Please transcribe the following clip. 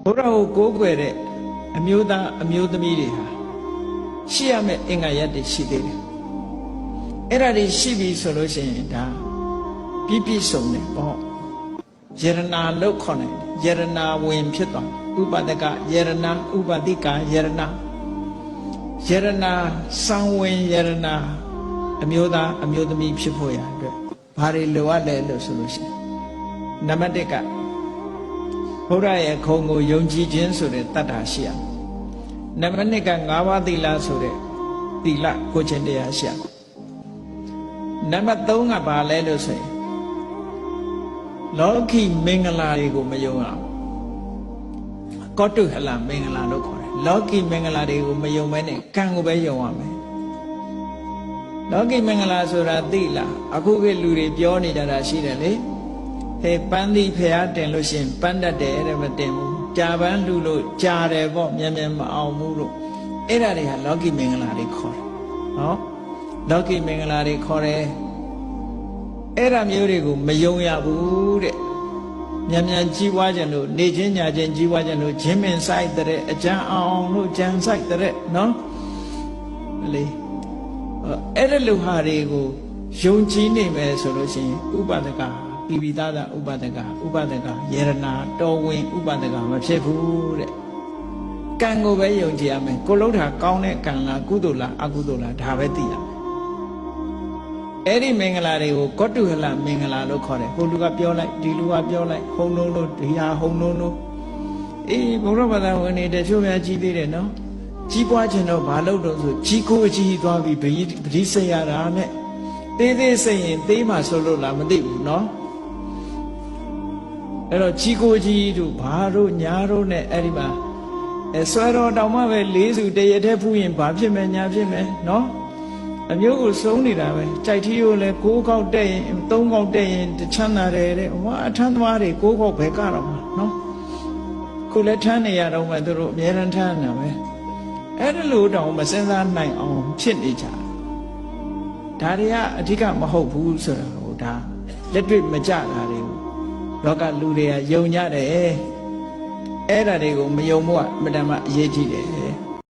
ဘုရားကိုကိုးကွယ်တဲ့အမျိုးသားအမျိုးသမီးတွေဟာရှိရမယ့်အင်္ဂါရပ်တွေရှိသေးတယ်အဲ့ဒါတွေရှိပြီဆိုလို့ရှိရင်ဒါပြည့်စုံတယ်ပေါ့ယရနာလို့ခေါ်တယ်ယရနာဝင်ဖြစ်သွားဥပဒကယရနာဥပတိကယရနာယရနာစံဝင်ယရနာအမျိုးသားအမျိုးသမီးဖြစ်ဖို့ရအတွက်ဘာတွေလိုအပ်လဲလို့ဆိုလို့ရှိရင်နံပါတ်1ကဘုရားရဲ့ခုံကိုယုံကြည်ခြင်းဆိုတဲ့တတ္တာရှိရနံပါတ်2က5ပါးသီလဆိုတဲ့သီလကိုခြင်းတရားရှိရနံပါတ်3ကဘာလဲလို့ဆိုရင်လောကီမင်္ဂလာတွေကိုမယုံအောင်ကောတုဟလမင်္ဂလာလို့ခေါ်တယ်လောကီမင်္ဂလာတွေကိုမယုံမဲနဲ့ကံကိုပဲယုံရမယ်လောကီမင်္ဂလာဆိုတာသိလားအခုကလူတွေပြောနေကြတာရှိတယ်လေဟဲ့ပန်းသီးဖျားတင်လို့ရှင်ပန်းတတ်တယ်တဲ့မတင်ဘူးကြာပန်းလူလို့ကြာတယ်ပေါ့မြန်မြန်မအောင်ဘူးလို့အဲ့ဒါတွေဟာလောကီမင်္ဂလာတွေခေါ်တယ်နော်လောကီမင်္ဂလာတွေခေါ်တယ်အဲ့ဒါမျိုးတွေကိုမယုံရဘူးတဲ့မြန်မြန်ကြီးပွားခြင်းလို့နေချင်းညာချင်းကြီးပွားခြင်းလို့ဂျင်းမင်ဆိုင်တဲ့အကျန်းအောင်လို့ကြံဆိုင်တဲ့နော်လေအဲ့ဒါလူဟာတွေကိုယုံကြည်နေမယ်ဆိုလို့ရှိရင်ဥပဒကပိပိသားဥပဒကယေရနာတော်ဝင်ဥပဒကမဖြစ်ဘူးတဲ့ကံကိုပဲယုံကြည်ရမယ်ကိုလုံးထာကောင်းတဲ့ကံလားကုသိုလ်လားအကုသိုလ်လားဒါပဲသိရမယ်အဲ့ဒီမင်္ဂလာတွေကိုကောတုဟလမင်္ဂလာလို့ခေါ်တယ်ဟိုလူကပြောလိုက်ဒီလူကပြောလိုက်ဟုံလုံးလို့ဒီဟာဟုံလုံးလို့အေးဘုရားဘာသာဝင်နေတချို့များကြီးသေးတယ်နော်ကြီးပွားခြင်းတော့ဘာလို့တော့ဆိုကြီးကိုအကြီးသွားပြီးပတိစိတ်ရတာနဲ့သေးသေးစိတ်ရင်သေးမှဆိုလို့လားမသိဘူးနော်အဲ့တော့ကြီးကိုကြီးတို့ဘာတို့ညာတို့နဲ့အဲ့ဒီမှာဆွဲတော်တောင်မှပဲ4စုတရတဲ့ဖူးရင်ဘာဖြစ်မယ်ညာဖြစ်မယ်နော်အမျိုးကိုစုံနေတာပဲကြိုက်ထီးကိုလည်း6ခေါက်တက်ရင်3ခေါက်တက်ရင်တချမ်းသာတယ်တဲ့ဟောအထမ်းသမားတွေ6ခေါက်ပဲကတော့မှာနော်ခုလည်းထမ်းနေရတော့မှသူတို့အများရန်ထမ်းနေတာပဲအဲ့ဒါလို့တောင်မစင်စားနိုင်အောင်ဖြစ်နေကြဒါတွေကအဓိကမဟုတ်ဘူးဆိုတာဟိုဒါလက်တွေ့မကြတာတွေကိုလောကလူတွေကယုံကြတယ်အဲ့ဒါတွေကိုမယုံဖို့အမှန်တမ်းအရေးကြီးတယ်